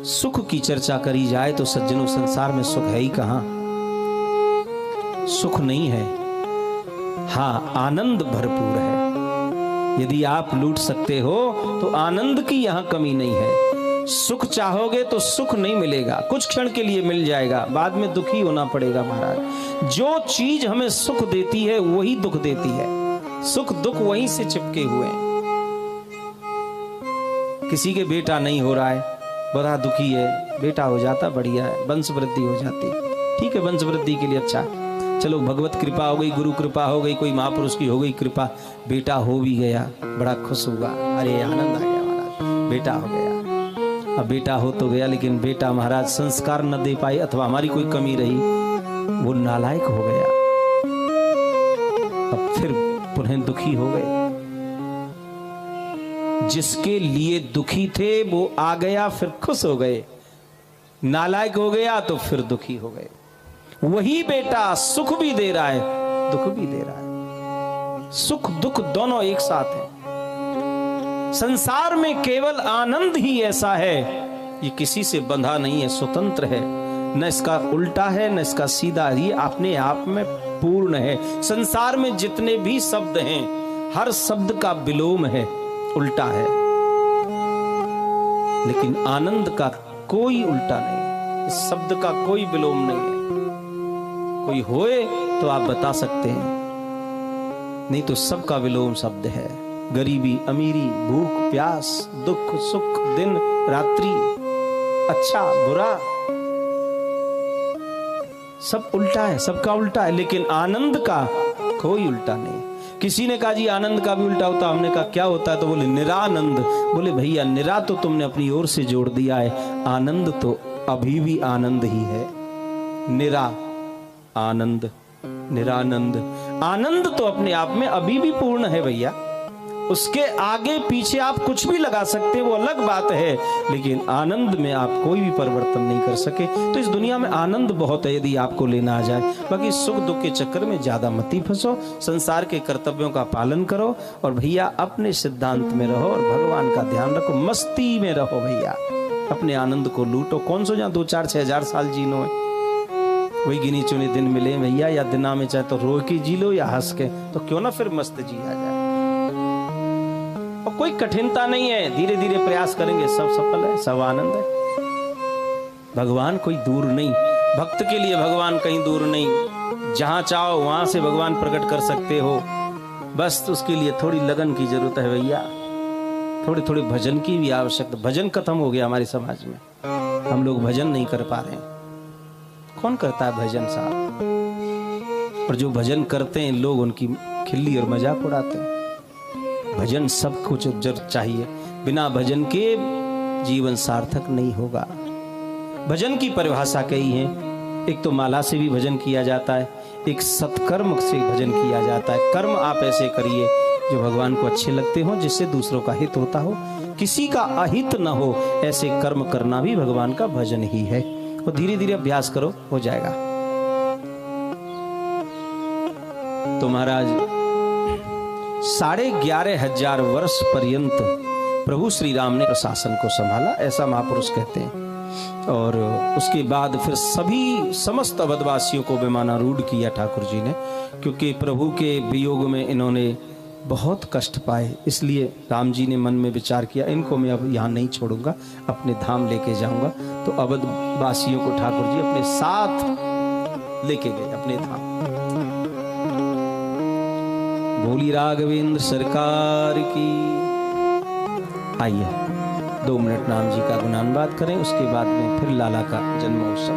सुख की चर्चा करी जाए तो सज्जनों संसार में सुख है ही कहां। सुख नहीं है, हाँ आनंद भरपूर है। यदि आप लूट सकते हो तो आनंद की यहां कमी नहीं है। सुख चाहोगे तो सुख नहीं मिलेगा, कुछ क्षण के लिए मिल जाएगा, बाद में दुखी होना पड़ेगा महाराज। जो चीज हमें सुख देती है वही दुख देती है। सुख दुख वहीं से चिपके हुए हैं। किसी के बेटा नहीं हो रहा है, बड़ा दुखी है, बेटा हो जाता बढ़िया है, वंश वृद्धि हो जाती, ठीक है, वंश वृद्धि के लिए अच्छा है। चलो भगवत कृपा हो गई, गुरु कृपा हो गई, कोई महापुरुष की हो गई कृपा, बेटा हो भी गया, बड़ा खुश हुआ, अरे आनंद आ गया महाराज, बेटा हो गया। अब बेटा हो तो गया, लेकिन बेटा महाराज संस्कार न दे पाई अथवा हमारी कोई कमी रही, वो नालायक हो गया। अब फिर पुनः दुखी हो गए। जिसके लिए दुखी थे वो आ गया, फिर खुश हो गए। नालायक हो गया तो फिर दुखी हो गए। वही बेटा सुख भी दे रहा है, दुख भी दे रहा है। सुख दुख दोनों एक साथ हैं। संसार में केवल आनंद ही ऐसा है, ये किसी से बंधा नहीं है, स्वतंत्र है, न इसका उल्टा है न इसका सीधा, ये अपने आप में पूर्ण है। संसार में जितने भी शब्द हैं, हर शब्द का विलोम है, उल्टा है, लेकिन आनंद का कोई उल्टा नहीं है, इस शब्द का कोई विलोम नहीं है। कोई होए तो आप बता सकते हैं, नहीं तो सबका विलोम शब्द है। गरीबी अमीरी, भूख प्यास, दुख सुख, दिन रात्रि, अच्छा बुरा, सब उल्टा है, सबका उल्टा है, लेकिन आनंद का कोई उल्टा नहीं। किसी ने कहा जी आनंद का भी उल्टा होता, हमने कहा क्या होता है, तो बोले निरानंद। बोले भैया निरा तो तुमने अपनी ओर से जोड़ दिया है, आनंद तो अभी भी आनंद ही है। निरा आनंद, निरानंद, आनंद तो अपने आप में अभी भी पूर्ण है भैया, उसके आगे पीछे आप कुछ भी लगा सकते, वो अलग बात है, लेकिन आनंद में आप कोई भी परिवर्तन नहीं कर सके। तो इस दुनिया में आनंद बहुत है यदि आपको लेना आ जाए, बाकी सुख दुख के चक्कर में ज्यादा मत फंसो, संसार के कर्तव्यों का पालन करो और भैया अपने सिद्धांत में रहो और भगवान का ध्यान रखो, मस्ती में रहो भैया, अपने आनंद को लूटो। कौन सो जहाँ 2-4-6 साल जीनो है, वही गिनी चुनी दिन मिले भैया, या दिना में चाहे तो रो के जी लो या हंस के, तो क्यों ना फिर मस्त जिया जाए। और कोई कठिनता नहीं है, धीरे धीरे प्रयास करेंगे सब सफल है, सब आनंद है। भगवान कोई दूर नहीं, भक्त के लिए भगवान कहीं दूर नहीं, जहां चाहो वहां से भगवान प्रकट कर सकते हो, बस उसके लिए थोड़ी लगन की जरूरत है भैया, थोड़ी थोड़ी भजन की भी आवश्यकता। भजन खत्म हो गया हमारे समाज में, हम लोग भजन नहीं कर पा रहे हैं। कौन करता है भजन साहब, और जो भजन करते हैं लोग उनकी खिल्ली और मजाक उड़ाते हैं। भजन सब कुछ जरूर चाहिए, बिना भजन के जीवन सार्थक नहीं होगा। भजन की परिभाषा कई है, एक तो माला से भी भजन किया जाता है, एक सत्कर्म से भजन किया जाता है। कर्म आप ऐसे करिए जो भगवान को अच्छे लगते हो, जिससे दूसरों का हित होता हो, किसी का अहित न हो, ऐसे कर्म करना भी भगवान का भजन ही है। और धीरे धीरे अभ्यास करो, हो जाएगा। तो महाराज 11,500 वर्ष पर्यंत प्रभु श्री राम ने प्रशासन को संभाला, ऐसा महापुरुष कहते हैं। और उसके बाद फिर समस्त अवधवासियों को बेमानारूढ़ किया ठाकुर जी ने, क्योंकि प्रभु के वियोग में इन्होंने बहुत कष्ट पाए। इसलिए राम जी ने मन में विचार किया, इनको मैं अब यहाँ नहीं छोड़ूंगा, अपने धाम लेके जाऊंगा। तो अवध वासियों को ठाकुर जी अपने साथ लेके गए अपने धाम। भोली राघवेंद्र सरकार की। आइए 2 मिनट राम जी का गुणानुवाद करें, उसके बाद में फिर लाला का जन्मोत्सव।